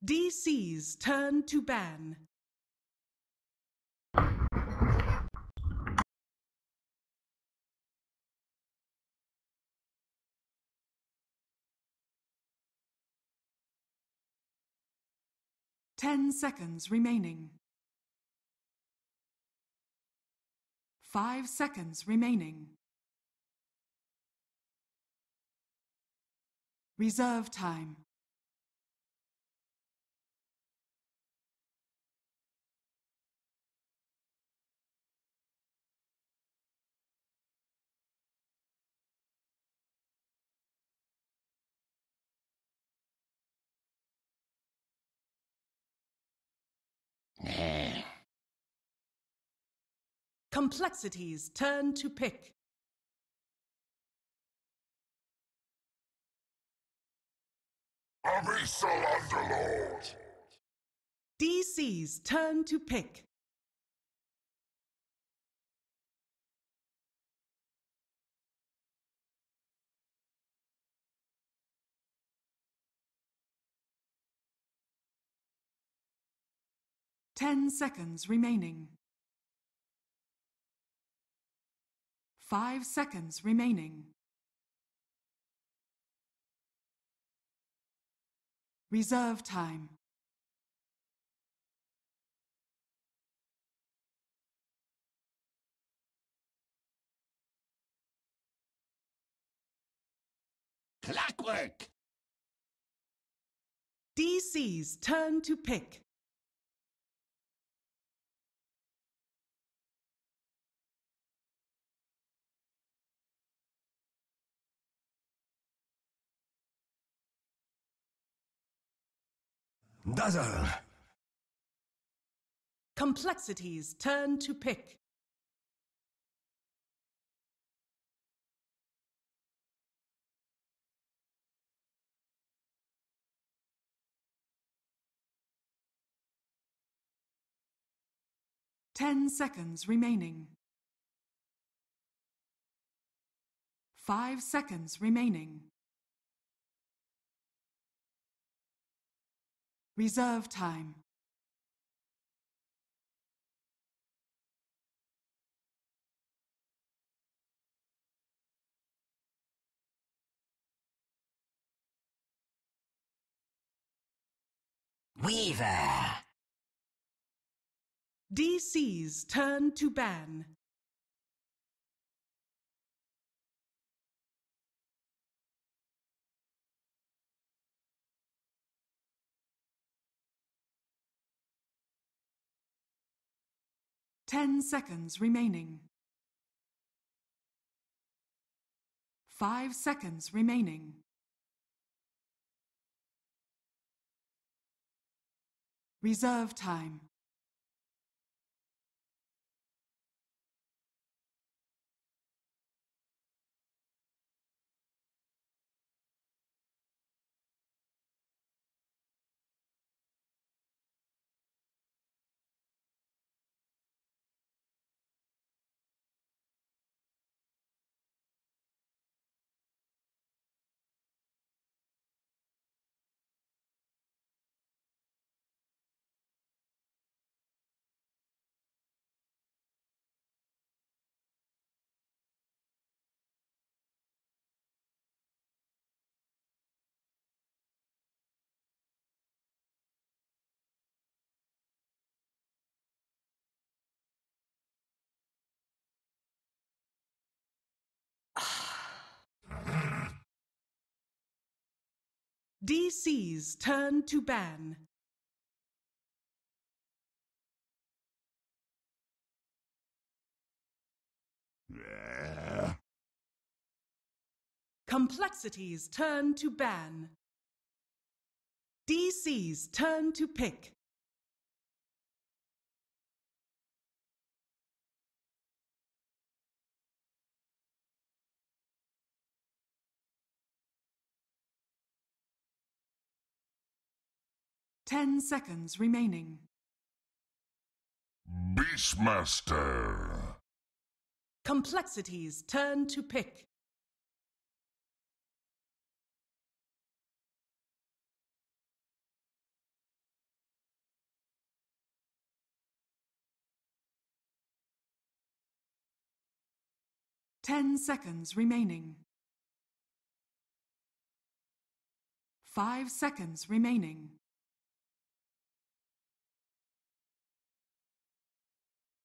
DC's turn to ban. Ten seconds remaining. 5 seconds remaining. Reserve time. Complexities turn to pick. Abyssal Underlord! DC's turn to pick. Ten seconds remaining. 5 seconds remaining. Reserve time. Clockwork! DC's turn to pick. Dazzle! Complexities turn to pick. Ten seconds remaining. 5 seconds remaining. Reserve time. Weaver! DC's turn to ban. Ten seconds remaining. 5 seconds remaining. Reserve time. DC's turn to ban. Complexities turn to ban. DC's turn to pick. Ten seconds remaining. Beastmaster! Complexity's turn to pick. Ten seconds remaining. 5 seconds remaining.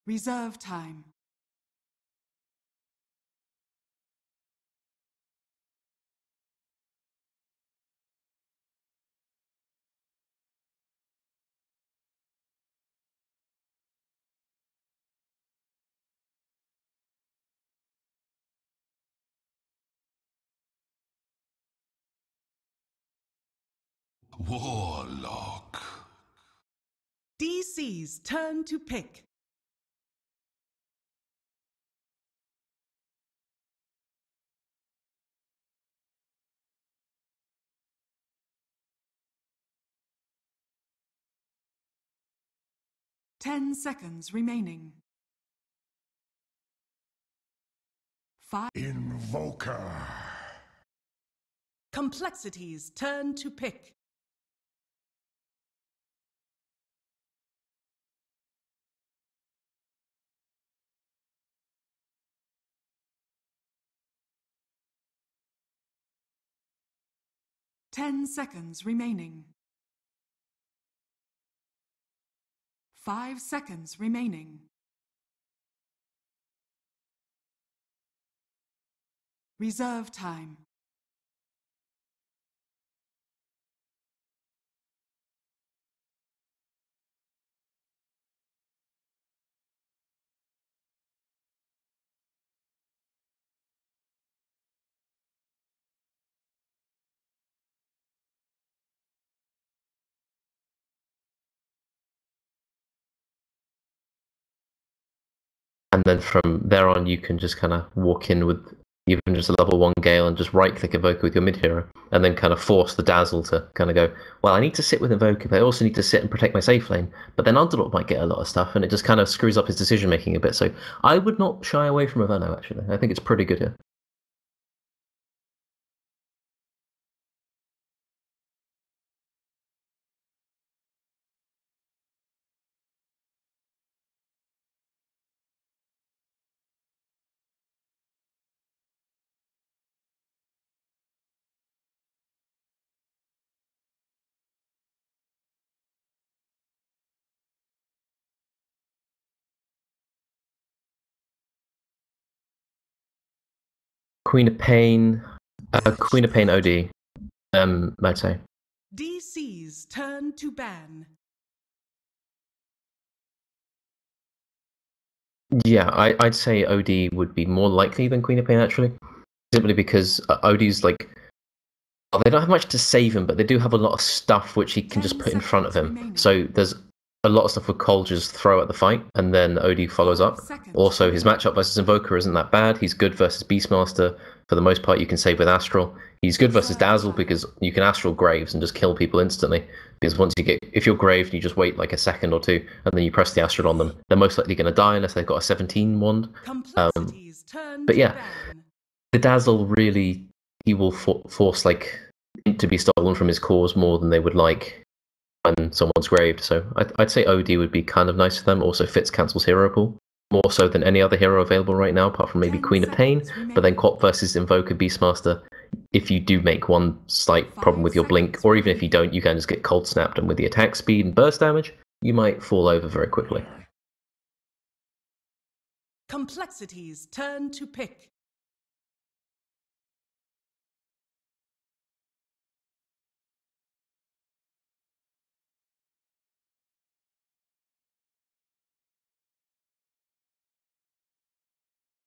Reserve time. Warlock. DC's turn to pick. Ten seconds remaining. 5. Invoker. Complexity's turn to pick. Ten seconds remaining. 5 seconds remaining. Reserve time. And then from there on, you can just kind of walk in with even just a level 1 Gale and just right-click Evoker with your mid hero, and then kind of force the Dazzle to kind of go, well, I need to sit with Evoker, but I also need to sit and protect my safe lane. But then Underdog might get a lot of stuff, and it just kind of screws up his decision-making a bit. So I would not shy away from Averno, actually. I think it's pretty good here. Queen of Pain OD, I'd say. DC's turn to ban. Yeah, I'd say OD would be more likely than Queen of Pain, actually. Simply because OD's like, well, they don't have much to save him, but they do have a lot of stuff which he can just put in front of him. Remaining. So there's a lot of stuff with coL just throw at the fight, and then OD follows up. Also, his matchup versus Invoker isn't that bad. He's good versus Beastmaster. For the most part, you can save with Astral. He's good versus Dazzle because you can Astral Graves and just kill people instantly. Because once you get, if you're Graved, you just wait like a second or two, and then you press the Astral on them. They're most likely going to die unless they've got a 17 wand. Complexity's turn But to yeah, ban. the Dazzle really, he will force like int to be stolen from his cores more than they would like when someone's graved. So I'd say OD would be kind of nice for them. Also fits cancels hero pool more so than any other hero available right now, apart from maybe 10 Queen of Pain. seconds But then remaining. coL versus Invoker Beastmaster, if you do make one slight problem with your blink, or even if you don't, you can just get cold snapped, and with the attack speed and burst damage, you might fall over very quickly. Complexity's turn to pick.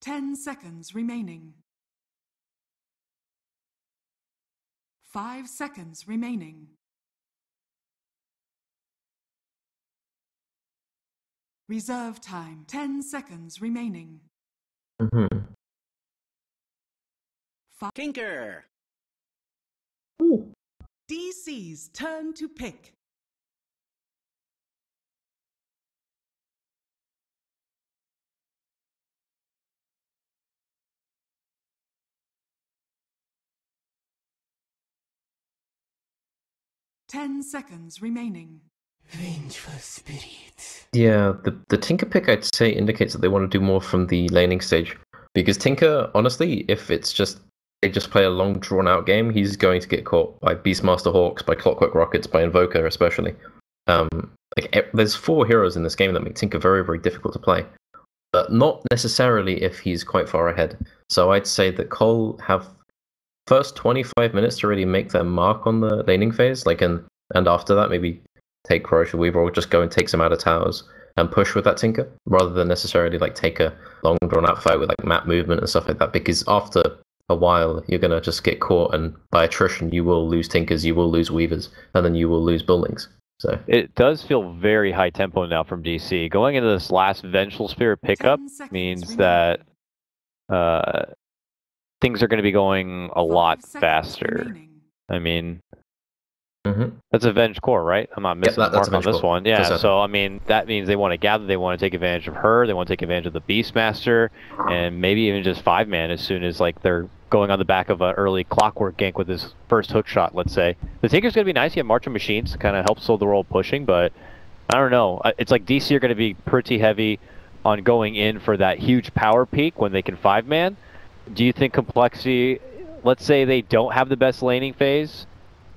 Ten seconds remaining. 5 seconds remaining. Reserve time. 10 seconds remaining. Tinker. DC's turn to pick. 10 seconds remaining. Vengeful spirit. Yeah, the Tinker pick I'd say indicates that they want to do more from the laning stage. Because Tinker, honestly, if it's just they just play a long drawn out game, he's going to get caught by Beastmaster Hawks, by Clockwork Rockets, by Invoker especially. There's 4 heroes in this game that make Tinker very, very difficult to play. But not necessarily if he's quite far ahead. So I'd say that coL have first 25 minutes to really make their mark on the laning phase, and after that maybe take Croatian Weaver or just go and take some out of towers and push with that Tinker, rather than necessarily take a long drawn out fight with map movement and stuff like that, because after a while you're gonna just get caught, and by attrition you will lose Tinkers, you will lose Weavers, and then you will lose Buildings. So it does feel very high tempo now from DC. Going into this last Vengeful Spirit pickup means that things are going to be going a lot faster. Remaining. I mean, that's a Venge Core, right? I'm not missing the mark on this one. Yeah, so I mean, that means they want to gather, they want to take advantage of her, they want to take advantage of the Beastmaster, and maybe even just 5-man as soon as they're going on the back of an early Clockwork gank with his first hook shot, let's say. The Tinker's going to be nice. You have March of Machines to kind of help slow the role pushing, but I don't know. It's like DC are going to be pretty heavy on going in for that huge power peak when they can 5-man. Do you think Complexity, let's say they don't have the best laning phase,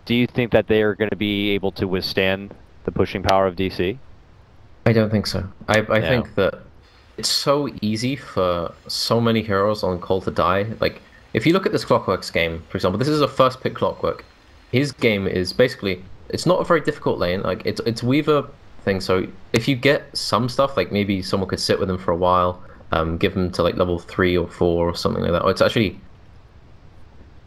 do you think that they are going to be able to withstand the pushing power of DC? I don't think so. I think that it's so easy for so many heroes on coL to die. If you look at this Clockwork's game, for example, this is a first pick Clockwork. His game is basically, it's not a very difficult lane. It's Weaver thing. So if you get some stuff, maybe someone could sit with him for a while, give him to level 3 or 4 or something like that. Or it's actually,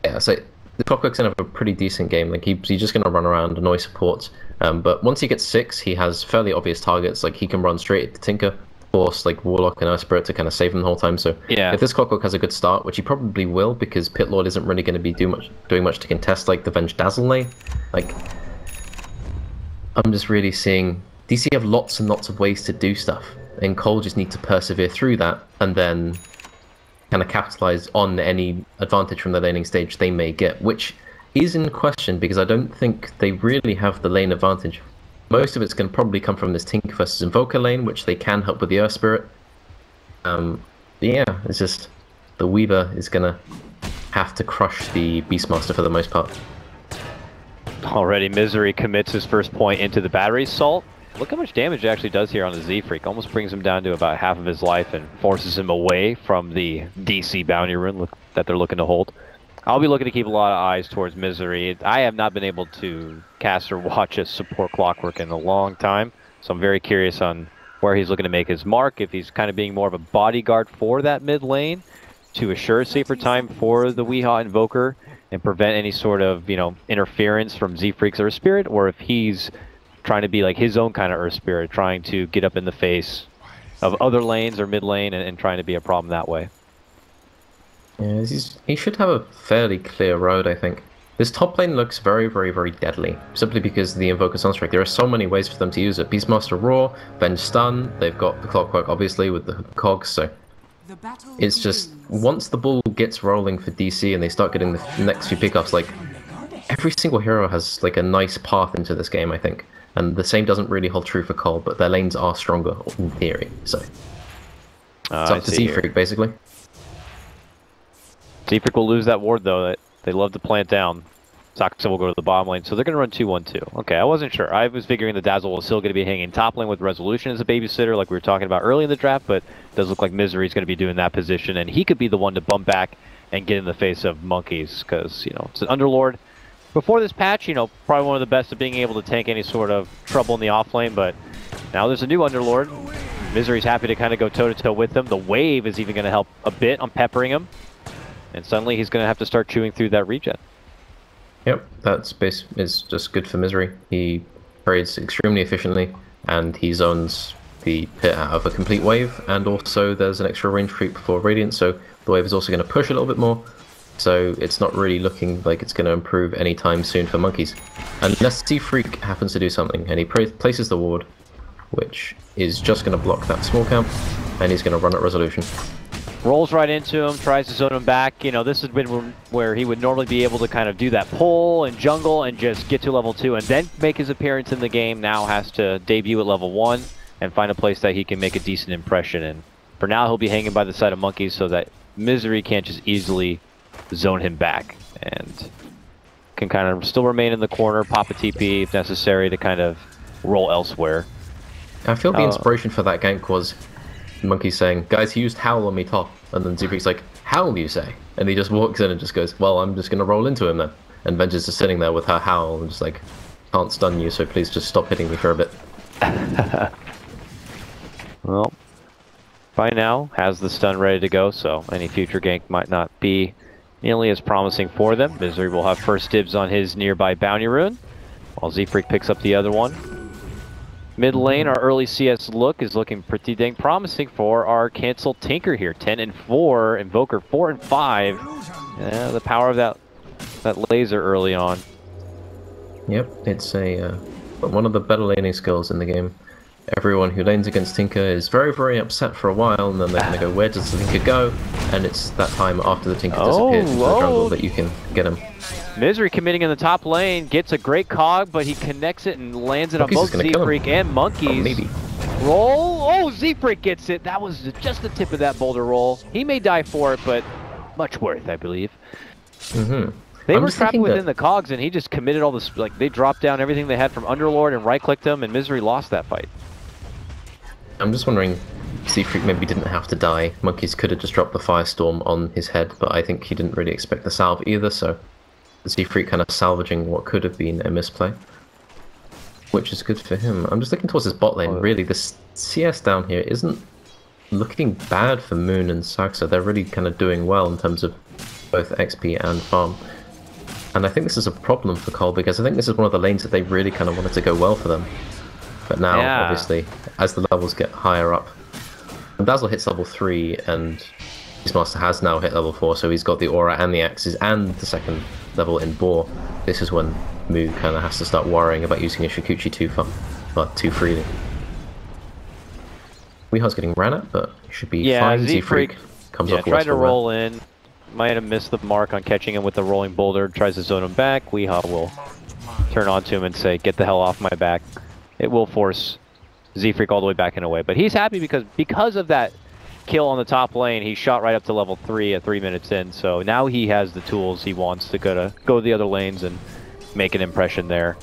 yeah. So the Clockwork's gonna have a pretty decent game. He's just gonna run around, annoy supports. But once he gets 6, he has fairly obvious targets. He can run straight to Tinker, force Warlock and Earth Spirit to kind of save him the whole time. So yeah, if this Clockwork has a good start, which he probably will, because Pit Lord isn't really going to be doing much to contest the Venge Dazzle lane. I'm just really seeing DC have lots and lots of ways to do stuff, and coL just need to persevere through that and then kind of capitalize on any advantage from the laning stage they may get, which is in question because I don't think they really have the lane advantage. Most of it's going to probably come from this Tinker versus Invoker lane, which they can help with the Earth Spirit. Yeah, it's just the Weaver is going to have to crush the Beastmaster for the most part. Already Misery commits his first point into the battery assault. Look how much damage it actually does here on the Z-Freak. Almost brings him down to about half of his life and forces him away from the DC bounty rune that they're looking to hold. I'll be looking to keep a lot of eyes towards Misery. I have not been able to cast or watch a support Clockwork in a long time, so I'm very curious on where he's looking to make his mark, if he's kind of being more of a bodyguard for that mid lane to assure safer time for the Weehaw Invoker and prevent any sort of, interference from Z-Freak's Earth Spirit, or if he's trying to be his own kind of Earth Spirit, trying to get up in the face of other lanes or mid lane and trying to be a problem that way. Yeah, he should have a fairly clear road, I think. This top lane looks very, very, very deadly, simply because of the Invoker Sunstrike. There are so many ways for them to use it. Beastmaster Roar, Venge Stun, they've got the Clockwork, obviously, with the cogs, so it's just, once the ball gets rolling for DC and they start getting the next few pickups, every single hero has, a nice path into this game, I think. And the same doesn't really hold true for coL, but their lanes are stronger, in theory, so. It's up to Z-Freak, basically. Z-Freak will lose that ward, though. They love to plant down. Saksa will go to the bottom lane, so they're going to run 2-1-2. Okay, I wasn't sure. I was figuring the Dazzle was still going to be hanging top lane with Resolution as a babysitter, like we were talking about early in the draft, but it does look like Misery is going to be doing that position, and he could be the one to bump back and get in the face of Monkeys, because, it's an Underlord. Before this patch, probably one of the best at being able to tank any sort of trouble in the off lane, but now there's a new Underlord. Misery's happy to kind of go toe-to-toe with him. The wave is even going to help a bit on peppering him. And suddenly he's going to have to start chewing through that regen. Yep, that space is just good for Misery. He trades extremely efficiently, and he zones the pit out of a complete wave, and also there's an extra range creep for Radiant, so the wave is also going to push a little bit more, so it's not really looking like it's going to improve anytime soon for Monkeys. Unless Z-Freak happens to do something, and he places the ward, which is just going to block that small camp, and he's going to run at Resolution. Rolls right into him, tries to zone him back. You know, this has been where he would normally be able to kind of do that pull and jungle and just get to level 2 and then make his appearance in the game. Now has to debut at level 1 and find a place that he can make a decent impression in. For now, he'll be hanging by the side of Monkeys so that Misery can't just easily zone him back. And can kind of still remain in the corner, pop a TP if necessary to kind of roll elsewhere. I feel the inspiration for that gank was Monkey saying, guys, he used Howl on me top. And then Z-Freak's like, Howl, you say? And he just walks in and just goes, well, I'm just going to roll into him then. And Vengeance is sitting there with her Howl and just like, can't stun you, so please just stop hitting me for a bit. Well, by now, has the stun ready to go, so any future gank might not be nearly as promising for them. Misery will have first dibs on his nearby Bounty Rune, while Z-Freak picks up the other one. Mid lane, our early CS look is looking pretty dang promising for our Cancel Tinker here. 10 and 4, Invoker 4 and 5. Yeah, the power of that laser early on. Yep, it's one of the better laning skills in the game. Everyone who lanes against Tinker is very, very upset for a while, and then they're going to go, where does the Tinker go? And it's that time after the Tinker disappears into the jungle that you can get him. Misery committing in the top lane, gets a great cog, but he connects it and lands it on both Z-Freak and Monkeys. Oh, maybe. Roll! Oh, Z-Freak gets it! That was just the tip of that boulder roll. He may die for it, but much worth, I believe. They were trapped within the cogs, and he just committed all this, like, they dropped down everything they had from Underlord and right-clicked him, and Misery lost that fight. I'm just wondering, Z-Freak maybe didn't have to die. Monkeys could have just dropped the Firestorm on his head, but I think he didn't really expect the salve either, so Z-Freak kind of salvaging what could have been a misplay, which is good for him. I'm just looking towards his bot lane. Really, the CS down here isn't looking bad for Moon and Saxa. They're really kind of doing well in terms of both XP and farm. And I think this is a problem for coL, because I think this is one of the lanes that they really kind of wanted to go well for them. But now, obviously, as the levels get higher up, Dazzle hits level 3, and his master has now hit level 4, so he's got the aura and the axes and the second level in Boar. This is when Moo kind of has to start worrying about using a Shikuchi too freely. Weeha's getting ran at, but he should be fine. Z-Freak comes off tried to roll in. Might have missed the mark on catching him with the rolling boulder. Tries to zone him back. Weeha will turn on to him and say, get the hell off my back. It will force Z-Freak all the way back in a way. But he's happy because of that kill on the top lane, he shot right up to level 3 at 3 minutes in. So now he has the tools he wants to go to the other lanes and make an impression there.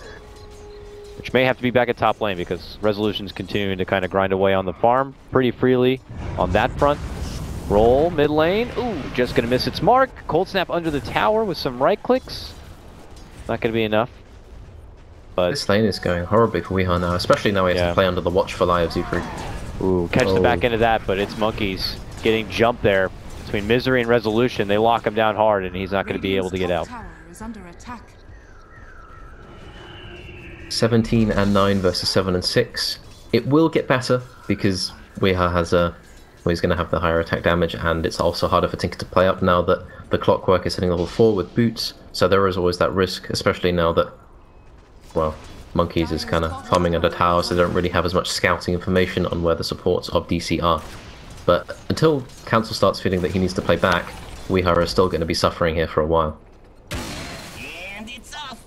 Which may have to be back at top lane because Resolution's continuing to kind of grind away on the farm pretty freely on that front. Roll mid lane. Ooh, just gonna miss its mark. Cold Snap under the tower with some right clicks. Not gonna be enough. But this lane is going horribly for Weeha now, especially now he has to play under the watchful eye of Z-Freak. Ooh, catch the back end of that, but it's Monkeys getting jumped there between Misery and Resolution. They lock him down hard, and he's not going to be able to get out. 17 and 9 versus 7 and 6. It will get better because Weeha has he's going to have the higher attack damage, and it's also harder for Tinker to play up now that the Clockwork is hitting level 4 with boots. So there is always that risk, especially now that, well, Monkeys is kind of farming under tower, so they don't really have as much scouting information on where the supports of DC are. But until Council starts feeling that he needs to play back, Weeha is still going to be suffering here for a while. And it's off.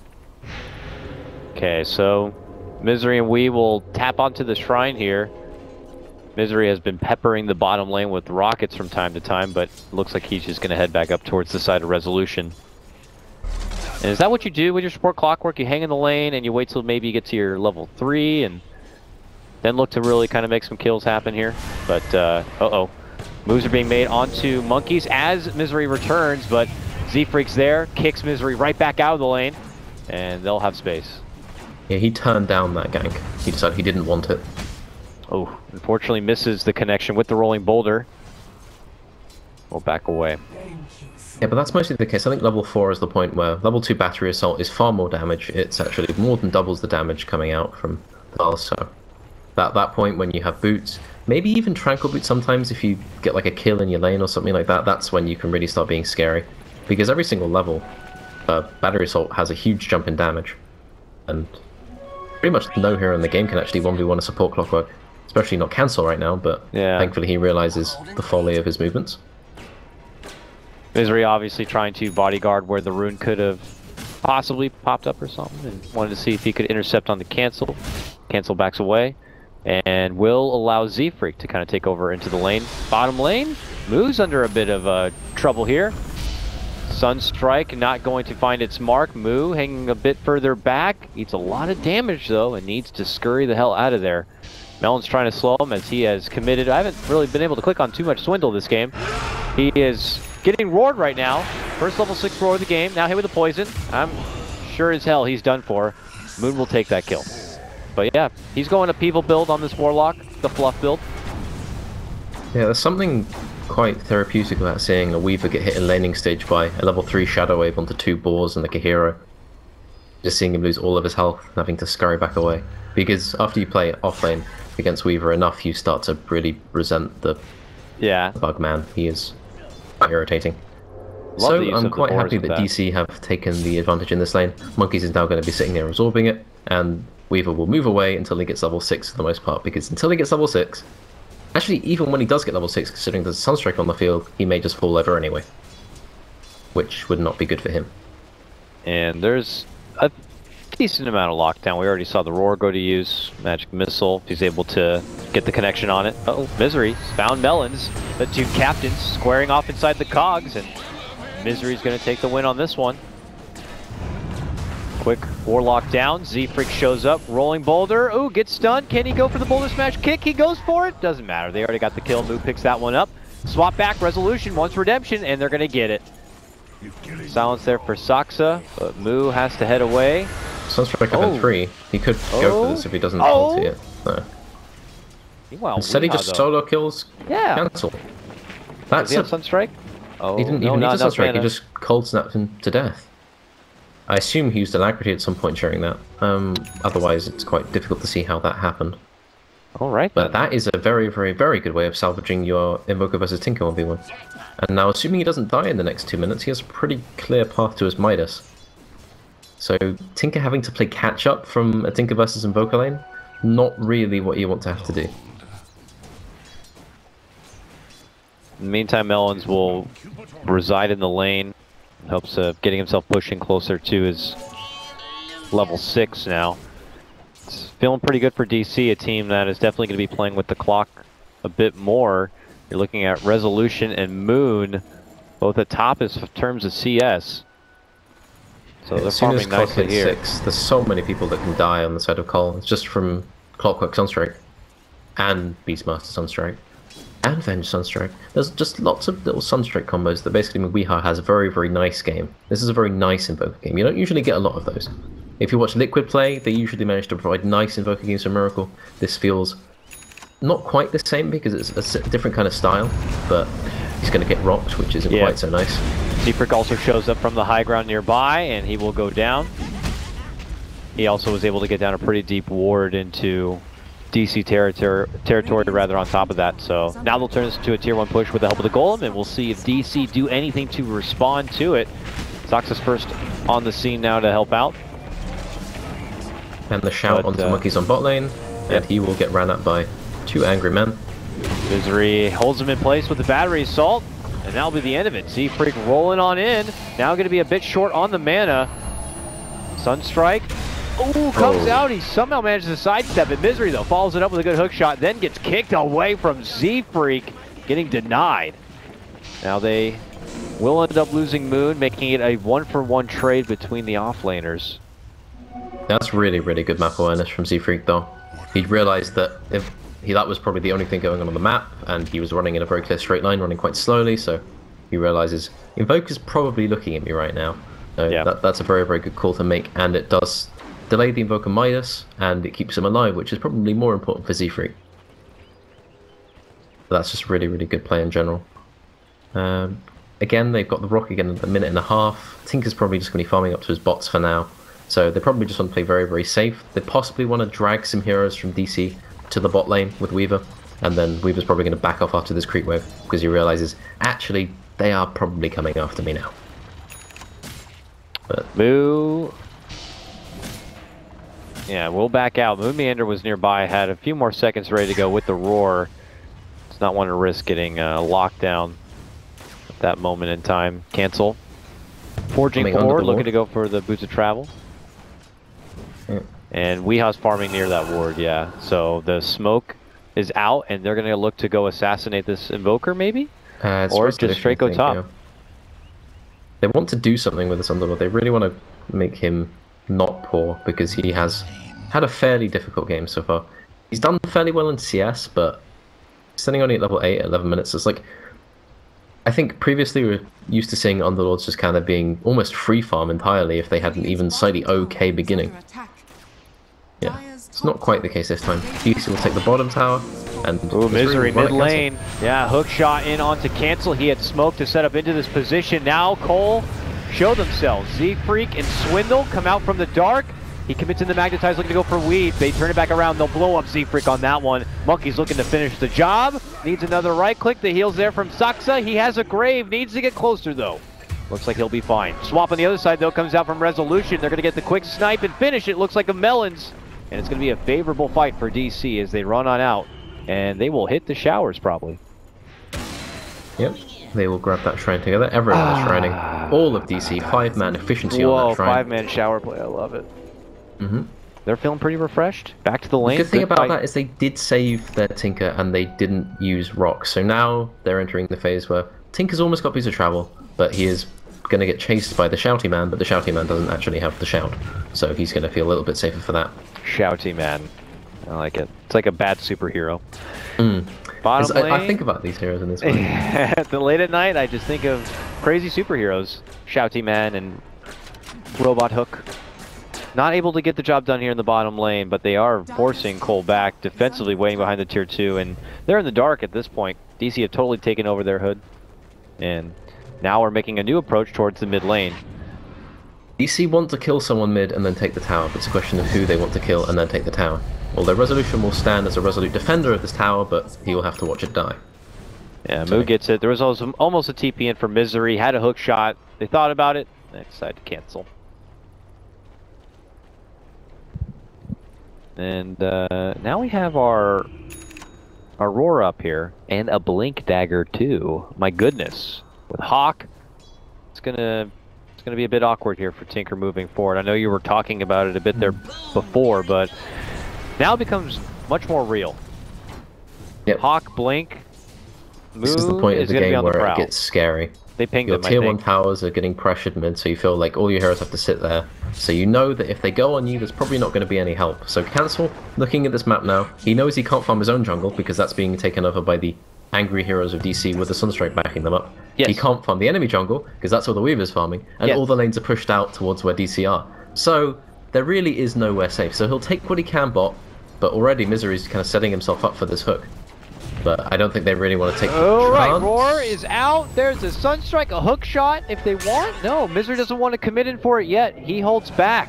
Okay, so Misery and Wee will tap onto the shrine here. Misery has been peppering the bottom lane with rockets from time to time, but looks like he's just going to head back up towards the side of Resolution. And is that what you do with your support Clockwork? You hang in the lane and you wait till maybe you get to your level 3 and then look to really kind of make some kills happen here. But, moves are being made onto Monkeys as Misery returns, but Z-Freak's there, kicks Misery right back out of the lane, and they'll have space. Yeah, he turned down that gank. He decided he didn't want it. Oh, unfortunately misses the connection with the rolling boulder. We'll back away. Yeah, but that's mostly the case. I think level 4 is the point where level 2 battery assault is far more damage. It's actually more than doubles the damage coming out from the bar. So at that point when you have boots, maybe even tranquil boots sometimes if you get like a kill in your lane or something like that, that's when you can really start being scary. Because every single level, battery assault has a huge jump in damage. And pretty much no hero in the game can actually 1v1 a support Clockwork. Especially not Cancel right now, but thankfully he realizes the folly of his movements. Misery obviously trying to bodyguard where the rune could have possibly popped up or something, and wanted to see if he could intercept on the cancel. Cancel backs away, and will allow Z-Freak to kind of take over into the lane. Bottom lane, Moo's under a bit of trouble here. Sunstrike not going to find its mark. Moo hanging a bit further back. Eats a lot of damage though, and needs to scurry the hell out of there. Melon's trying to slow him as he has committed. I haven't really been able to click on too much Swindle this game. He is getting roared right now. First level 6 roar of the game. Now hit with the poison. I'm sure as hell he's done for. Moon will take that kill. But yeah, he's going a People build on this Warlock, the fluff build. Yeah, there's something quite therapeutic about seeing a Weaver get hit in laning stage by a level 3 Shadow Wave onto 2 boars and like a hero. Just seeing him lose all of his health and having to scurry back away. Because after you play offlane against Weaver enough, you start to really resent the bug man. He is quite irritating. So I'm quite happy that DC have taken the advantage in this lane. Monkeys is now going to be sitting there absorbing it, and Weaver will move away until he gets level 6 for the most part, because until he gets level 6, actually even when he does get level 6, considering there's a Sunstrike on the field, he may just fall over anyway, which would not be good for him. And there's a decent amount of lockdown. We already saw the Roar go to use Magic Missile. He's able to get the connection on it. Uh-oh, Misery found Melons. The two captains squaring off inside the cogs, and Misery's going to take the win on this one. Quick Warlock down. Z-Freak shows up. Rolling Boulder. Ooh, gets stunned. Can he go for the Boulder Smash kick? He goes for it. Doesn't matter. They already got the kill. Moo picks that one up. Swap back. Resolution wants redemption, and they're going to get it. Silence there for Saksa, but Moo has to head away. Sunstrike up in 3. He could go for this if he doesn't ulti it. No. Meanwhile, instead he just solo kills cancel. That's a Sunstrike? Oh, he didn't even need a Sunstrike, he just cold snapped him to death. I assume he used Alacrity at some point during that. Otherwise it's quite difficult to see how that happened. Alright. But that is a very, very, very good way of salvaging your Invoker versus Tinker 1v1. And now, assuming he doesn't die in the next 2 minutes, he has a pretty clear path to his Midas. So, Tinker having to play catch-up from a Tinker versus Invoker lane, not really what you want to have to do. In the meantime, Melons will reside in the lane, in hopes of getting himself pushing closer to his level 6 now. It's feeling pretty good for DC, a team that is definitely going to be playing with the clock a bit more. You're looking at Resolution and Moon, both at top in terms of CS. So they're farming nicely here. 6, there's so many people that can die on the side of coL. It's just from Clockwork Sunstrike, and Beastmaster Sunstrike, and Venge Sunstrike. There's just lots of little Sunstrike combos that basically mean Weeha has a very, very nice game. This is a very nice Invoker game. You don't usually get a lot of those. If you watch Liquid play, they usually manage to provide nice Invoker games for Miracle. This feels not quite the same because it's a different kind of style, but he's going to get rocked, which isn't quite so nice. Z-Freak also shows up from the high ground nearby, and he will go down. He also was able to get down a pretty deep ward into DC territory rather on top of that. So now they'll turn this into a tier 1 push with the help of the Golem, and we'll see if DC do anything to respond to it. Soxa's first on the scene now to help out. And the shout onto Monkeys on bot lane, and he will get ran at by 2 angry men. Misery holds him in place with the battery assault, and that'll be the end of it. Z-Freak rolling on in. Now going to be a bit short on the mana. Sunstrike. Oh, comes out. He somehow manages to sidestep it. Misery, though, follows it up with a good hook shot, then gets kicked away from Z-Freak, getting denied. Now they will end up losing Moon, making it a 1-for-1 trade between the offlaners. That's really, really good map awareness from Z-Freak, though. He realized that that was probably the only thing going on the map, and he was running in a very clear straight line, running quite slowly, so he realizes Invoker's probably looking at me right now. So that's a very, very good call to make, and it does delay the Invoker Midas, and it keeps him alive, which is probably more important for Z-Freak. That's just really, really good play in general. Again, they've got the Rock again in a minute and a half. Tinker's probably just going to be farming up to his bots for now. So they probably just want to play very, very safe. They possibly want to drag some heroes from DC to the bot lane with Weaver, and then Weaver's probably going to back off after this creep wave, because he realizes, actually, they are probably coming after me now. But Moo... Yeah, we'll back out. Moon Meander was nearby, had a few more seconds ready to go with the Roar. Does not want to risk getting locked down that moment in time. Cancel. Forging Coming under forward, the looking ward. to go for the boots of travel. Yeah. And Weeha's farming near that ward, yeah. So the smoke is out, and they're going to look to go assassinate this Invoker, maybe? It's Or Resolution, just straight go I think, top. yeah. They want to do something with this Underlord. They really want to make him not poor, because he has had a fairly difficult game so far. He's done fairly well in CS, but standing only at level 8 at 11 minutes, it's like... I think previously we were used to seeing Underlords just kind of being almost free farm entirely if they had an even slightly okay beginning. Yeah, it's not quite the case this time. DC will take the bottom tower, and... Ooh, Misery will run mid at lane. Yeah, hook shot in onto cancel. He had smoke to set up into this position. Now coL show themselves. Z-Freak and Swindle come out from the dark. He commits in the Magnetize, looking to go for Weave. They turn it back around. They'll blow up Z-Freak on that one. Monkey's looking to finish the job. Needs another right click. The heal's there from Saksa. He has a grave. Needs to get closer, though. Looks like he'll be fine. Swap on the other side, though, comes out from Resolution. They're going to get the quick snipe and finish it. Looks like a Melons. And it's going to be a favorable fight for DC as they run on out. And they will hit the showers, probably. Yep, they will grab that shrine together. Everyone is shrining. All of DC, 5-man efficiency on that shrine. 5-man shower play. I love it. Mm-hmm. They're feeling pretty refreshed. Back to the lane. The good thing about fight. that is they did save their Tinker and they didn't use rocks. So now they're entering the phase where Tinker's almost got Boots of Travel, but he is going to get chased by the Shouty Man, but the Shouty Man doesn't actually have the shout. So he's going to feel a little bit safer for that. Shouty Man. I like it. It's like a bad superhero. Mm. Bottom lane. I think about these heroes in this one. At the late at night, I just think of crazy superheroes. Shouty Man and Robot Hook. Not able to get the job done here in the bottom lane, but they are forcing coL back, defensively waiting behind the tier 2, and they're in the dark at this point. DC have totally taken over their hood, and now we're making a new approach towards the mid lane. DC want to kill someone mid and then take the tower, but it's a question of who they want to kill and then take the tower. Although Resolution will stand as a resolute defender of this tower, but he will have to watch it die. Yeah, Moo gets it. There was also almost a TP in for Misery, had a hook shot. They thought about it, they decided to cancel. And now we have our Aurora up here, and a Blink Dagger too. My goodness, with Hawk, it's gonna be a bit awkward here for Tinker moving forward. I know you were talking about it a bit there before, but now it becomes much more real. Yep. Hawk, Blink, This is the point of the game where it gets scary. They pinged Your them, tier I 1 think. towers are getting pressured mid, so you feel like all your heroes have to sit there. So you know that if they go on you, there's probably not going to be any help. So Cancel, looking at this map now, he knows he can't farm his own jungle because that's being taken over by the angry heroes of DC with the Sunstrike backing them up. Yes. He can't farm the enemy jungle because that's all the Weaver's farming, and Yes. all the lanes are pushed out towards where DC are. So there really is nowhere safe. So he'll take what he can bot, but already Misery's kind of setting himself up for this hook. But I don't think they really want to take the All right, chance. Roar is out. There's a Sunstrike, a hook shot if they want. No, Misery doesn't want to commit in for it yet. He holds back.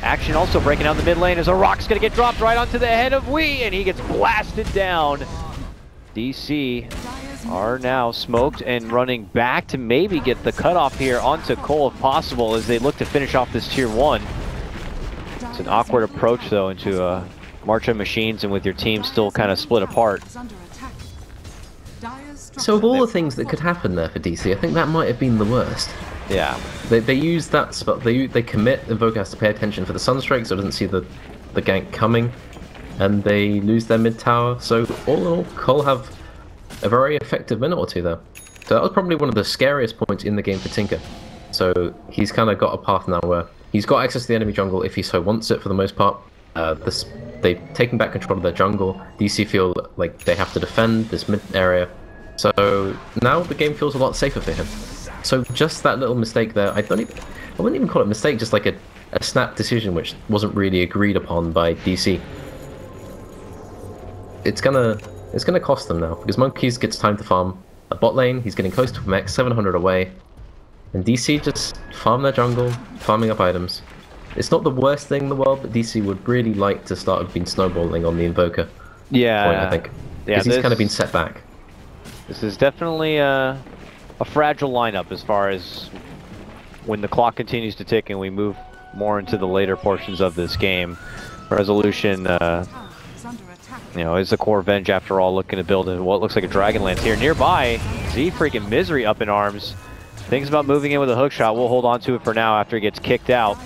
Action also breaking out the mid lane as a rock's going to get dropped right onto the head of Wee, and he gets blasted down. DC are now smoked and running back to maybe get the cutoff here onto coL if possible as they look to finish off this tier 1. It's an awkward approach though into a March of Machines and with your team still kind of split apart. So of all the things that could happen there for DC, I think that might have been the worst. Yeah. They use that spot, they commit, Invoker has to pay attention for the Sunstrike so it doesn't see the gank coming, and they lose their mid tower, so all in all, coL have a very effective minute or two there. So that was probably one of the scariest points in the game for Tinker. So he's kind of got a path now where he's got access to the enemy jungle if he so wants it for the most part. They've taken back control of their jungle, DC feel like they have to defend this mid area, so now the game feels a lot safer for him. So just that little mistake there, I wouldn't even call it a mistake, just like a snap decision which wasn't really agreed upon by DC. It's gonna cost them now, because Monkeys gets time to farm a bot lane, he's getting close to max, 700 away, and DC just farm their jungle, farming up items. It's not the worst thing in the world, but DC would really like to start being snowballing on the Invoker. Yeah. Point, I think. Because he's kind of been set back. This is definitely a fragile lineup as far as when the clock continues to tick and we move more into the later portions of this game. Resolution, you know, is the core Venge after all, looking to build in what looks like a Dragonlance here. Nearby, Z freaking Misery up in arms. Thinks about moving in with a hook shot. We'll hold on to it for now after he gets kicked out.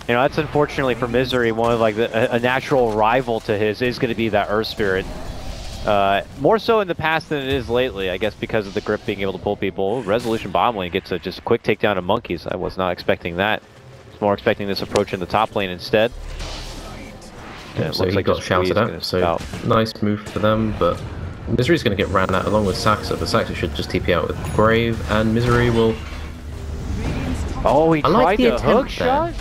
You know, that's unfortunately for Misery, one of like a natural rival to his is going to be that Earth Spirit. More so in the past than it is lately, I guess, because of the grip being able to pull people. Resolution bottom lane gets a just quick takedown of Monkeys. I was not expecting that. I was more expecting this approach in the top lane instead. Yeah, so he got shouted at, so nice move for them, but Misery's going to get ran out along with Saxa, but Saxa should just TP out with Grave, and Misery will... Oh, he tried the hook shot?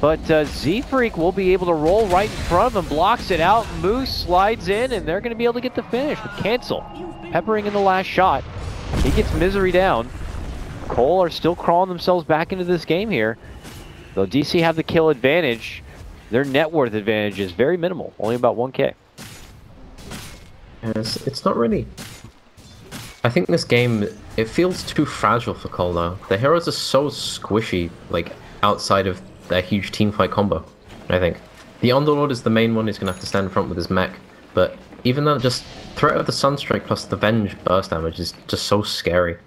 But Z-Freak will be able to roll right in front of him, blocks it out, Moose slides in, and they're going to be able to get the finish with Cancel. Peppering in the last shot. He gets Misery down. coL are still crawling themselves back into this game here. Though DC have the kill advantage, their net worth advantage is very minimal, only about 1k. It's not really... I think this game, it feels too fragile for coL though. The heroes are so squishy, like, outside of their huge teamfight combo, I think. The Underlord is the main one who's going to have to stand in front with his mech, but even though just threat of the Sunstrike plus the Venge burst damage is just so scary.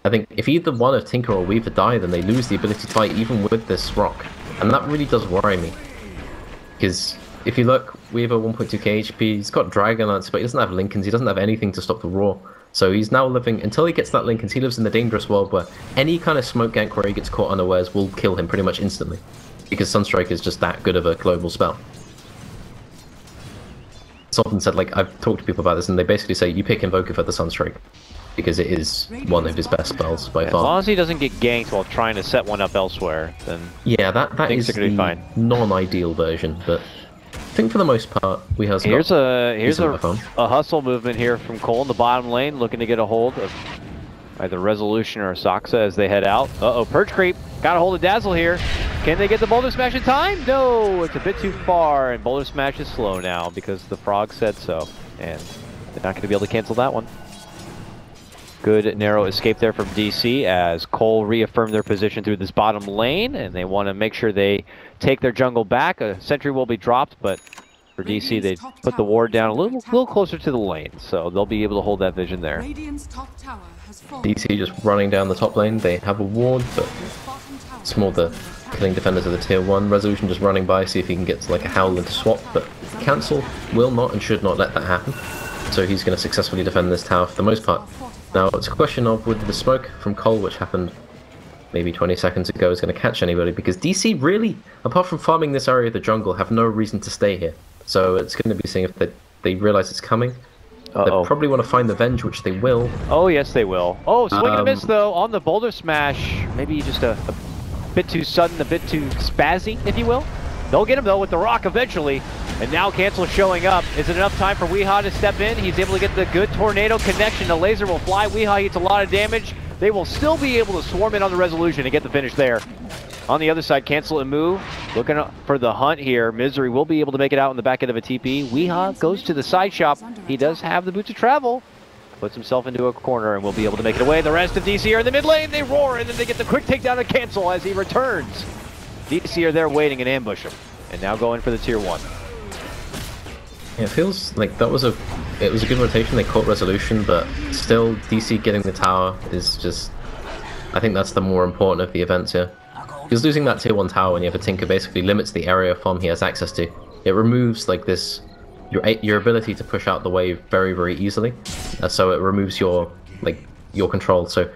I think if either one of Tinker or Weaver die, then they lose the ability to fight even with this rock, and that really does worry me. Because if you look, Weaver 1.2k HP, he's got Dragon Lance, but he doesn't have Lincolns, he doesn't have anything to stop the Roar. So he's now living, until he gets that Lincolns, he lives in the dangerous world where any kind of smoke gank where he gets caught unawares will kill him pretty much instantly. Because Sunstrike is just that good of a global spell. It's often said, like, I've talked to people about this, and they basically say you pick Invoker for the Sunstrike. Because it is one of his best spells by far. As long as he doesn't get ganked while trying to set one up elsewhere, then yeah, that is the non-ideal version, but I think for the most part, we have here's a hustle movement here from coL in the bottom lane, looking to get a hold of either Resolution or Saxa as they head out. Uh-oh, Perch Creep, got a hold of Dazzle here. Can they get the Boulder Smash in time? No, it's a bit too far, and Boulder Smash is slow now because the Frog said so, and they're not going to be able to cancel that one. Good narrow escape there from DC as coL reaffirmed their position through this bottom lane, and they want to make sure they take their jungle back. A sentry will be dropped, but for DC they put the ward down a little closer to the lane, so they'll be able to hold that vision there. DC just running down the top lane. They have a ward, but it's more the killing defenders of the tier 1. Resolution just running by, see if he can get like a howl into swap, but Cancel will not and should not let that happen. So he's going to successfully defend this tower for the most part. Now, it's a question of whether the smoke from coL, which happened maybe 20 seconds ago, is going to catch anybody, because DC really, apart from farming this area of the jungle, have no reason to stay here. So it's going to be seeing if they realize it's coming. They probably want to find the Venge, which they will. Oh, yes, they will. Oh, swing and a miss, though, on the Boulder Smash. Maybe just a bit too sudden, a bit too spazzy, if you will. They'll get him, though, with the rock eventually. And now Cancel showing up. Is it enough time for Weehaw to step in? He's able to get the good tornado connection. The laser will fly. Weehaw eats a lot of damage. They will still be able to swarm in on the Resolution and get the finish there. On the other side, Cancel and Moo looking for the hunt here. Misery will be able to make it out in the back end of a TP. Weehaw goes to the side shop. He does have the boots of travel. Puts himself into a corner and will be able to make it away. The rest of DC are in the mid lane. They roar, and then they get the quick takedown of Cancel as he returns. DC are there waiting and ambush him. And now going for the tier 1. Yeah, it feels like it was a good rotation. They caught Resolution, but still DC getting the tower is just, I think that's the more important of the events here. Because losing that tier 1 tower when you have a Tinker basically limits the area of farm he has access to. It removes like this, your ability to push out the wave very, very easily. So it removes your control. So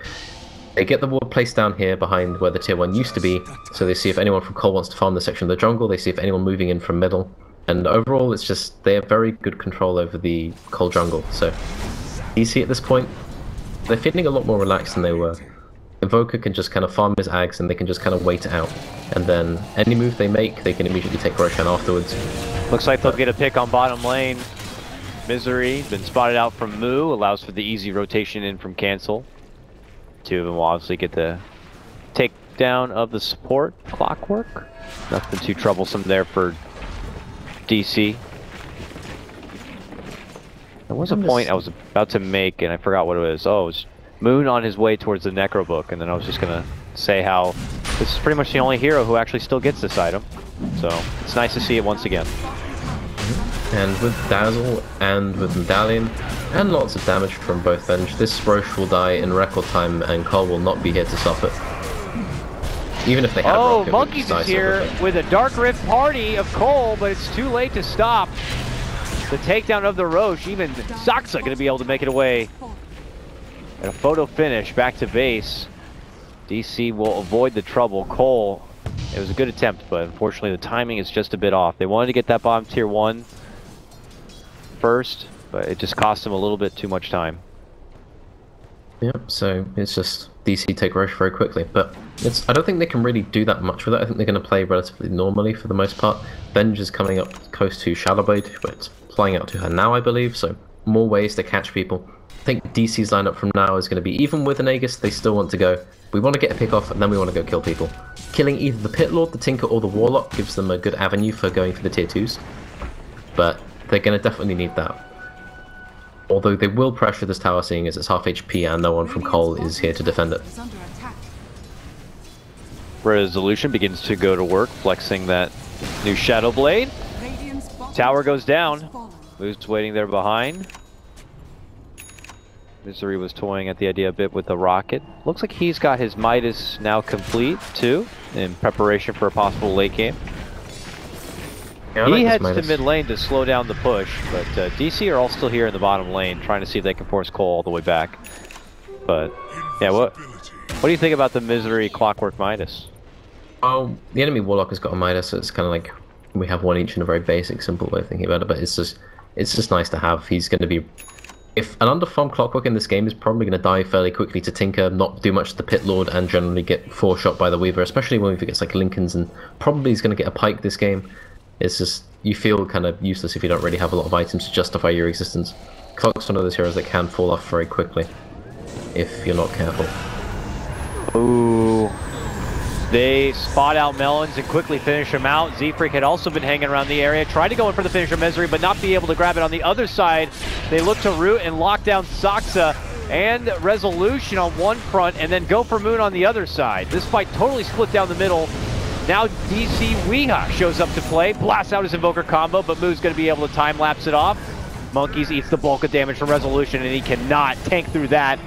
they get the ward placed down here behind where the tier 1 used to be, so they see if anyone from coL wants to farm this section of the jungle, they see if anyone moving in from middle, and overall it's just, they have very good control over the coL jungle, so DC at this point, they're feeling a lot more relaxed than they were. Invoker can just kind of farm his ags and they can just kind of wait it out, and then any move they make, they can immediately take Roshan afterwards. Looks like they'll get a pick on bottom lane. Misery, been spotted out from Moo, allows for the easy rotation in from Cancel. Two of them will obviously get the takedown of the support. Clockwork. Nothing too troublesome there for DC. There was a point I was about to make and I forgot what it was. Oh, it was Moon on his way towards the Necro Book, and then I was just going to say how this is pretty much the only hero who actually still gets this item. So it's nice to see it once again. And with Dazzle and with Medallion And lots of damage from both Venge. This Roche will die in record time, and coL will not be here to stop it. Even if they had rock, Monkeys is here with a Dark Rift party of coL, but it's too late to stop the takedown of the Roche. Even Saksa going to be able to make it away. And a photo finish back to base. DC will avoid the trouble. coL, it was a good attempt, but unfortunately the timing is just a bit off. They wanted to get that bottom tier 1 first, but it just cost them a little bit too much time. Yep, so it's just DC take Roche very quickly, but I don't think they can really do that much with it. I think they're going to play relatively normally for the most part. Venge is coming up close to Shadowblade, but it's flying out to her now, I believe, so more ways to catch people. I think DC's lineup from now is going to be, even with an Aegis, they still want to go, we want to get a pick off, and then we want to go kill people. Killing either the Pit Lord, the Tinker, or the Warlock gives them a good avenue for going for the tier 2s, but they're going to definitely need that. Although they will pressure this tower, seeing as it's half HP and no one from coL is here to defend it. Resolution begins to go to work, flexing that new Shadow Blade. Tower goes down. Moose waiting there behind. Misery was toying at the idea a bit with the rocket. Looks like he's got his Midas now complete too, in preparation for a possible late game. Yeah, he heads to mid lane to slow down the push, but DC are all still here in the bottom lane, trying to see if they can force coL all the way back. But yeah, what do you think about the Misery Clockwork Midas? Oh, the enemy Warlock has got a Midas, so it's kind of like we have one each in a very basic, simple way of thinking about it. But it's just nice to have. He's going to be, if an underfarmed Clockwork in this game is probably going to die fairly quickly to Tinker, not do much to the Pit Lord, and generally get 4-shot by the Weaver, especially when he gets like Lincolns, and probably he's going to get a Pike this game. It's just, you feel kind of useless if you don't really have a lot of items to justify your existence. Clock's one of those heroes that can fall off very quickly if you're not careful. Ooh. They spot out Melons and quickly finish him out. Z-Freak had also been hanging around the area, tried to go in for the finisher Misery, but not be able to grab it on the other side. They look to root and lock down Saksa and Resolution on one front, and then go for Moon on the other side. This fight totally split down the middle. Now DC Weeha shows up to play, blasts out his Invoker combo, but Moo's going to be able to time-lapse it off. Monkeys eats the bulk of damage from Resolution, and he cannot tank through that.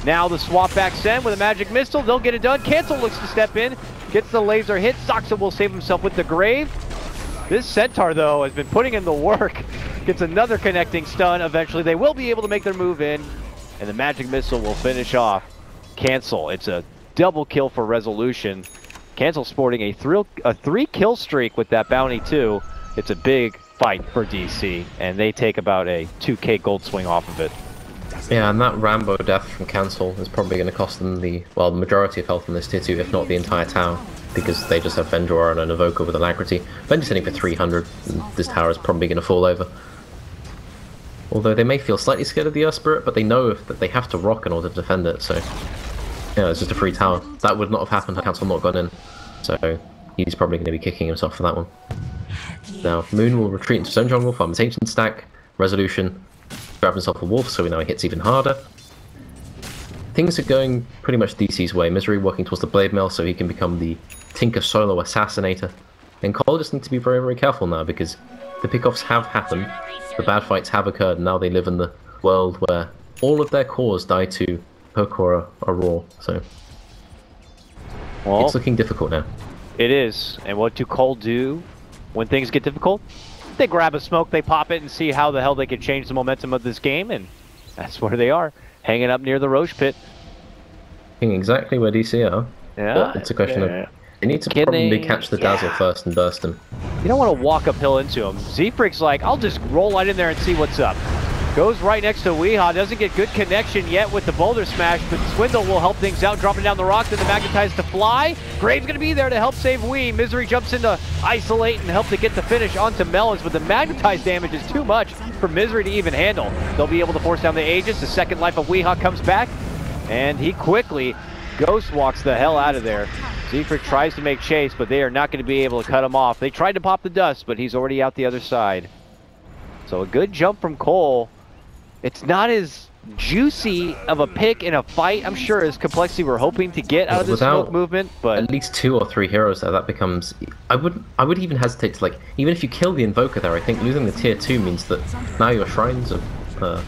Now the swap back Sen with a Magic Missile, they'll get it done. Cancel looks to step in, gets the laser hit. Saksa will save himself with the Grave. This Centaur, though, has been putting in the work. Gets another connecting stun. Eventually, they will be able to make their move in, and the Magic Missile will finish off Cancel. It's a double kill for Resolution. Cancel sporting a 3-kill streak with that bounty too. It's a big fight for DC, and they take about a 2k gold swing off of it. Yeah, and that Rambo death from Cancel is probably going to cost them the majority of health in this tier 2, if not the entire tower, because they just have Vendor and an Evoker with Alacrity. Vendor's hitting for 300, and this tower is probably going to fall over. Although they may feel slightly scared of the Earth Spirit, but they know that they have to rock in order to defend it, so yeah, it's just a free tower. That would not have happened had Cancel not gone in, so he's probably going to be kicking himself for that one. Now, Moon will retreat into his own jungle, farm his Ancient stack, Resolution, grab himself a Wolf, so now he hits even harder. Things are going pretty much DC's way. Misery working towards the Blade Mail so he can become the Tinker solo assassinator. And coL just need to be very, very careful now, because the pickoffs have happened, the bad fights have occurred, and now they live in the world where all of their cores die to Hook or a Raw, so well, it's looking difficult now. It is, and what do coL do when things get difficult? They grab a smoke, they pop it, and see how the hell they can change the momentum of this game, and that's where they are, hanging up near the Roche pit. Exactly where DC are. Yeah, but it's a question of, they need to probably catch the Dazzle first and burst him. You don't want to walk uphill into him. Z-Freak's like, I'll just roll right in there and see what's up. Goes right next to Weeha, doesn't get good connection yet with the Boulder Smash, but Swindle will help things out, dropping down the rock, then the Magnetize to fly. Grave's going to be there to help save Wee. Misery jumps in to isolate and help to get the finish onto Melons, but the Magnetize damage is too much for Misery to even handle. They'll be able to force down the Aegis. The second life of Weeha comes back, and he quickly ghost walks the hell out of there. Z-Freak tries to make chase, but they are not going to be able to cut him off. They tried to pop the dust, but he's already out the other side. So a good jump from coL. It's not as juicy of a pick in a fight, I'm sure, as Complexity we're hoping to get out of this smoke movement, but at least 2 or 3 heroes there, that becomes, I would even hesitate to, like, even if you kill the Invoker there, I think losing the tier 2 means that now your shrines are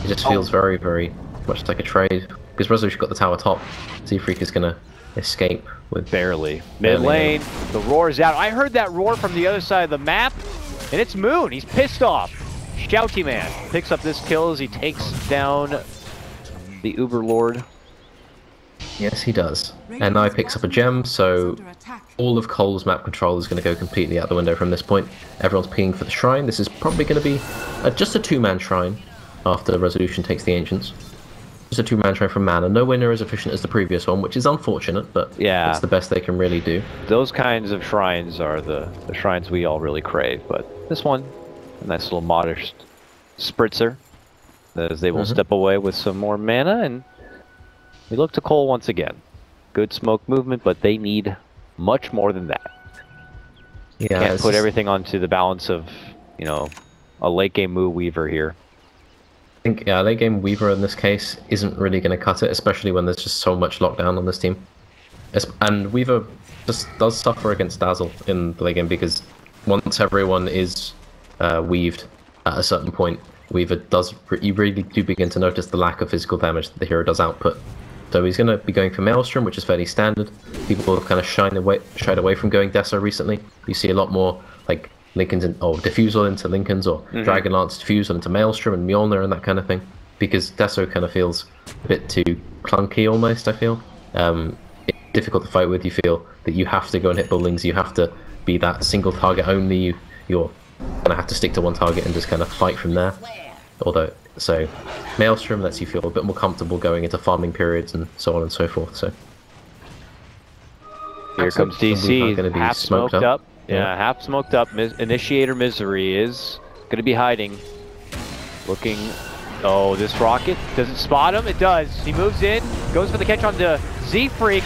It just feels very, very much like a trade. Because Resolution got the tower top. Z-Freak is going to escape with... Barely. Mid lane, the roar is out. I heard that roar from the other side of the map, and it's Moon. He's pissed off. Shouty Man picks up this kill as he takes down the Uber Lord. Yes, he does. And now he picks up a gem, so all of coL's map control is going to go completely out the window from this point. Everyone's pinging for the shrine. This is probably going to be just a two-man shrine after Resolution takes the Ancients. Just a two-man shrine from Mana. Nowhere near as efficient as the previous one, which is unfortunate, but yeah, it's the best they can really do. Those kinds of shrines are the shrines we all really crave, but this one, a nice little modest spritzer, as they will step away with some more mana, and we look to coL once again. Good smoke movement, but they need much more than that. Yeah, can't put everything onto the balance of, you know, a late game Moo Weaver here. I think, yeah, late game Weaver in this case isn't really going to cut it, especially when there's just so much lockdown on this team. And Weaver just does suffer against Dazzle in the late game because once everyone is weaved at a certain point, Weaver does, you really do begin to notice the lack of physical damage that the hero does output. So he's going to be going for Maelstrom, which is fairly standard. People have kind of shied away from going Deso recently. You see a lot more like Linken's or Diffusal into Linken's or Dragonlance Diffusal into Maelstrom and Mjolnir and that kind of thing. Because Deso kind of feels a bit too clunky almost, I feel. It's difficult to fight with. You feel that you have to go and hit buildings. You have to be that single target only. You're going to have to stick to one target and just kind of fight from there. Although, so Maelstrom lets you feel a bit more comfortable going into farming periods and so on and so forth. So here comes DC, half smoked up. Yeah, half smoked up. Initiator Misery is going to be hiding. Looking, oh, this rocket, does it spot him? It does. He moves in, goes for the catch onto Z-Freak.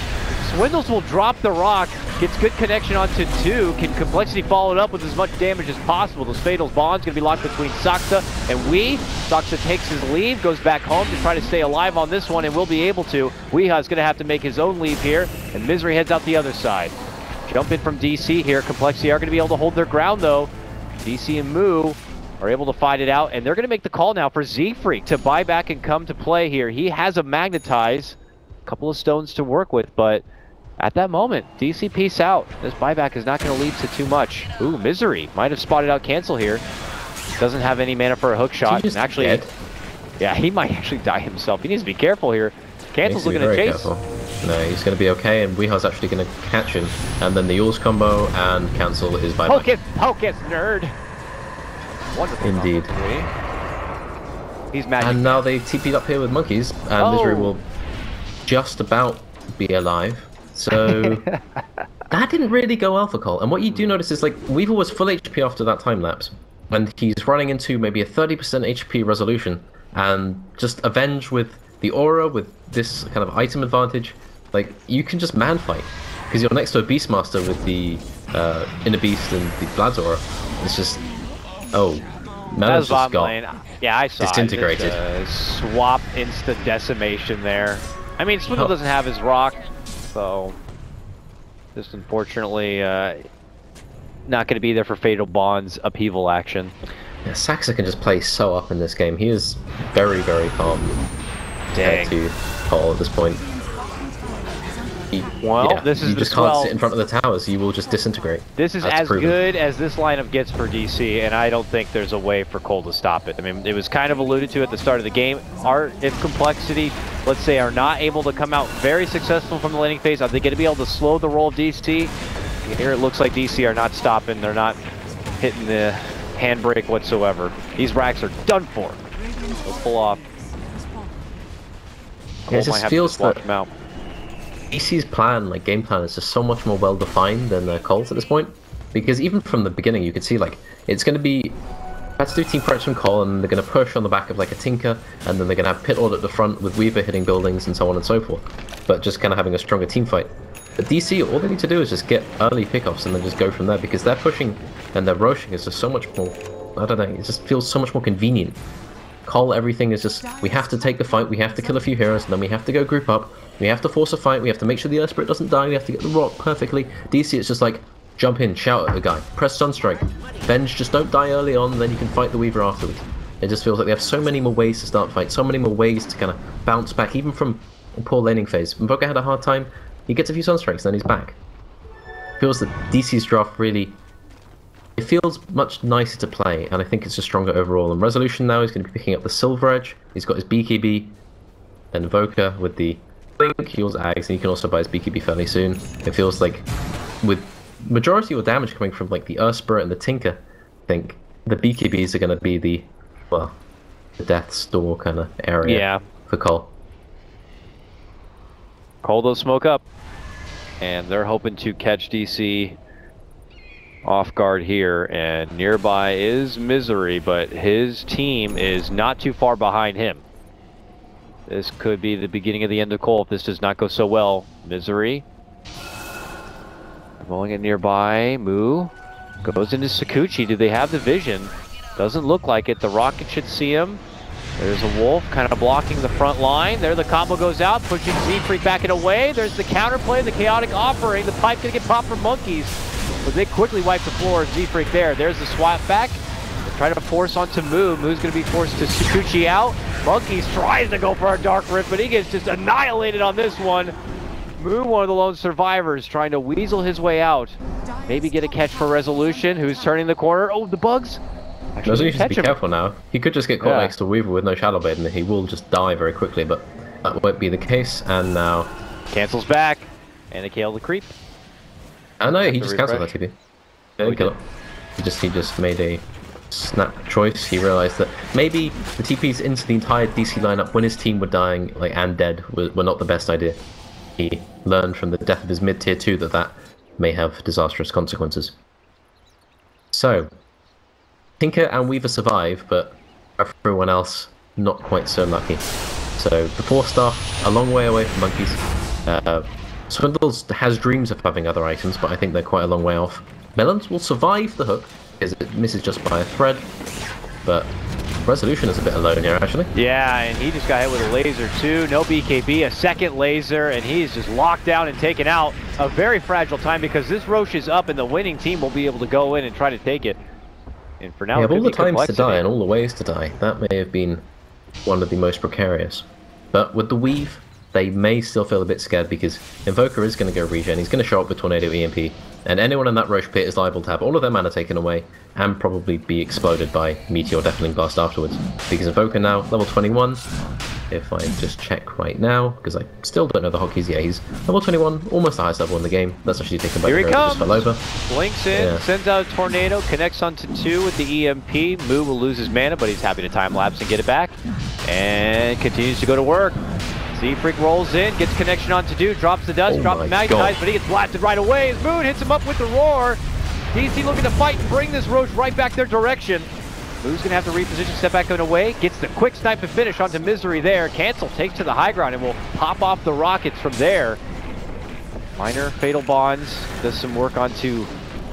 Swindles will drop the rock, gets good connection onto 2, can Complexity follow it up with as much damage as possible. Those Fatal Bond's going to be locked between Saksa and Wee. Saksa takes his leave, goes back home to try to stay alive on this one, and will be able to. Weeha's going to have to make his own leave here, and Misery heads out the other side. Jump in from DC here. Complexity are going to be able to hold their ground, though. DC and Moo are able to fight it out, and they're going to make the call now for Z-Freak to buy back and come to play here. He has a Magnetize, a couple of stones to work with, but at that moment, DC peace out. This buyback is not going to lead to too much. Ooh, Misery might have spotted out Cancel here. Doesn't have any mana for a hook shot. And actually, yeah, he might actually die himself. He needs to be careful here. Cancel's looking to chase. Careful. No, he's going to be okay, and Weeha's actually going to catch him. And then the Yules combo, and Cancel is buyback. Poke it, nerd. Wonderful. Indeed. He's magic. And now they TP'd up here with monkeys, and Misery will just about be alive. So that didn't really go well for coL. And what you do notice is like Weaver was full HP after that time lapse, and he's running into maybe a 30% HP Resolution, and just Avenge with the aura, with this kind of item advantage, like you can just man fight because you're next to a Beastmaster with the Inner Beast and the Vlad's aura. It's just Mana's just got yeah, I saw disintegrated. Swap insta decimation there. I mean, Swindle doesn't have his rock. So, just unfortunately not going to be there for Fatal Bond's upheaval action. Yeah, Saksa can just play so up in this game. He is very, very calm compared to coL at this point. This is you just can't sit in front of the towers. You will just disintegrate. This is as good as this lineup gets for DC, and I don't think there's a way for coL to stop it. I mean, it was kind of alluded to at the start of the game. If Complexity, let's say, are not able to come out very successful from the laning phase, are they going to be able to slow the roll of DC? Here it looks like DC are not stopping. They're not hitting the handbrake whatsoever. These racks are done for. They'll pull off. Yeah, it just feels that DC's plan, like game plan, is just so much more well defined than coL's at this point. Because even from the beginning, you could see like it's going to be competitive team fights from coL, and they're going to push on the back of like a Tinker, and then they're going to have Pit Order at the front with Weaver hitting buildings and so on and so forth. But just kind of having a stronger team fight. But DC, all they need to do is just get early pickoffs and then just go from there, because their pushing and their roshing is just so much more, I don't know, it just feels so much more convenient. coL, everything is just, we have to take the fight, we have to kill a few heroes, and then we have to go group up, we have to force a fight, we have to make sure the Earth Spirit doesn't die, we have to get the rock perfectly. DC, it's just like, jump in, shout at the guy, press Sunstrike, Venge, just don't die early on, and then you can fight the Weaver afterwards. It just feels like they have so many more ways to start fights, so many more ways to kind of bounce back, even from a poor laning phase. When Invoker had a hard time, he gets a few Sunstrikes, then he's back. It feels that DC's draft really... It feels much nicer to play, and I think it's just stronger overall. And Resolution now is going to be picking up the Silver Edge. He's got his BKB, and Invoker with the Blink, heals Ags, and he can also buy his BKB fairly soon. It feels like, with majority of damage coming from like the Urspirit and the Tinker, I think the BKBs are going to be the, well, the Death's Door kind of area for coL. coL does smoke up, and they're hoping to catch DC off guard here, and nearby is Misery, but his team is not too far behind him. This could be the beginning of the end of coL if this does not go so well. Misery rolling it nearby. Moo goes into Sakuchi. Do they have the vision? Doesn't look like it. The Rocket should see him. There's a Wolf kind of blocking the front line. There the combo goes out, pushing Z-Freak back and away. There's the counterplay, the Chaotic Offering. The pipe gonna get popped from Monkeys, but they quickly wipe the floor of Z-Freak there. There's the swap back. They're trying to force onto Moo. Moo's gonna be forced to Sakuchi out. Monkeys tries to go for a Dark Rift, but he gets just annihilated on this one. Moo, one of the lone survivors, trying to weasel his way out. Maybe get a catch for Resolution, who's turning the corner. Oh, the bugs! Resolution should be careful now. He could just get caught next to Weaver with no Shadow Blade, and he will just die very quickly, but that won't be the case, and now... Cancels back, and they kill the creep. Oh no, he just cancelled that TP. Didn't kill it. He just made a snap choice. He realized that maybe the TPs into the entire DC lineup when his team were dying like and dead were not the best idea. He learned from the death of his mid tier 2 that may have disastrous consequences. So, Tinker and Weaver survive, but everyone else not quite so lucky. So the 4-star, a long way away from Monkeys. Swindles has dreams of having other items, but I think they're quite a long way off. Melons will survive the hook, because it misses just by a thread, but Resolution is a bit alone here, actually. Yeah, and he just got hit with a laser too. No BKB, a second laser, and he's just locked down and taken out. A very fragile time because this Roche is up and the winning team will be able to go in and try to take it. And for now, of all the times to die and all the ways to die, that may have been one of the most precarious. But with the Weave, they may still feel a bit scared because Invoker is going to go regen. He's going to show up with Tornado EMP, and anyone in that Roche pit is liable to have all of their mana taken away and probably be exploded by Meteor Deafening Blast afterwards. Because Invoker now, level 21, if I just check right now, because I still don't know the hotkeys. Yeah, he's level 21, almost the highest level in the game. That's actually taken by the hero that just fell over. Blinks in, sends out a Tornado, connects onto 2 with the EMP. Moo will lose his mana, but he's happy to time lapse and get it back. And continues to go to work. Z-Freak rolls in, gets connection onto Dude, drops the dust, drops the Magnetize, but he gets blasted right away as Moon hits him up with the Roar. DC looking to fight and bring this Roche right back their direction. Moon's gonna have to reposition, step back and away, gets the quick snipe and finish onto Misery there. Cancel takes to the high ground and will pop off the rockets from there. Minor Fatal Bonds does some work onto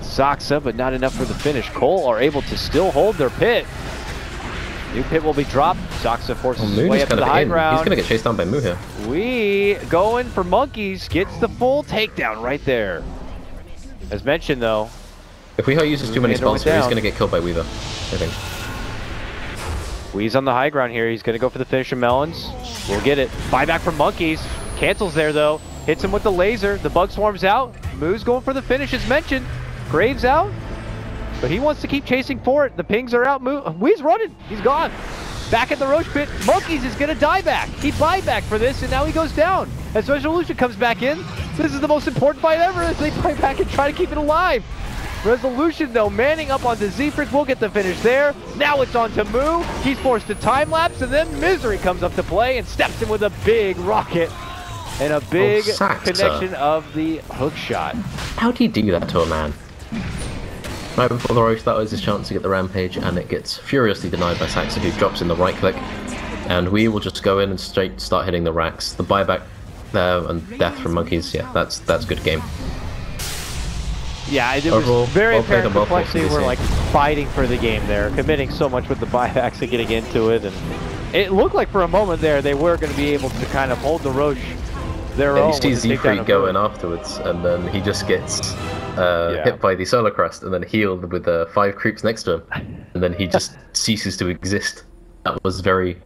Zoxa, but not enough for the finish. coL are able to still hold their pit. New pit will be dropped. Zoxa forces his way up to the high ground. He's gonna get chased down by Moo here. We going for Monkeys, gets the full takedown right there. As mentioned though, if Weehaw uses too many spells here, he's gonna get killed by Weaver, I think. Wee's on the high ground here. He's gonna go for the finish of Melons. We'll get it. Buyback from Monkeys. Cancels there though. Hits him with the laser. The bug swarms out. Moo's going for the finish as mentioned. Graves out. But he wants to keep chasing for it. The pings are out. Wee's running. He's gone. Back at the Roche pit. Monkeys is going to die back. He buyback for this, and now he goes down. As Resolution comes back in, this is the most important fight ever as they buy back and try to keep it alive. Resolution, though, manning up onto Z-Freak. Will get the finish there. Now it's on to Moo. He's forced to time-lapse, and then Misery comes up to play and steps in with a big rocket. And a big connection of the hook shot. How'd he do that to a man? Right before the Roche, that was his chance to get the Rampage, and it gets furiously denied by Saxa, who drops in the right click. And we will just go in and straight start hitting the racks. The buyback there and death from Monkeys, yeah, that's good game. Yeah, it was very apparent complexity. We're like fighting for the game there, committing so much with the buybacks and getting into it. And it looked like for a moment there they were going to be able to kind of hold the Roche their own. You see Z-Freak going afterwards, and then he just gets hit by the Solar Crest and then healed with 5 creeps next to him, and then he just ceases to exist. That was very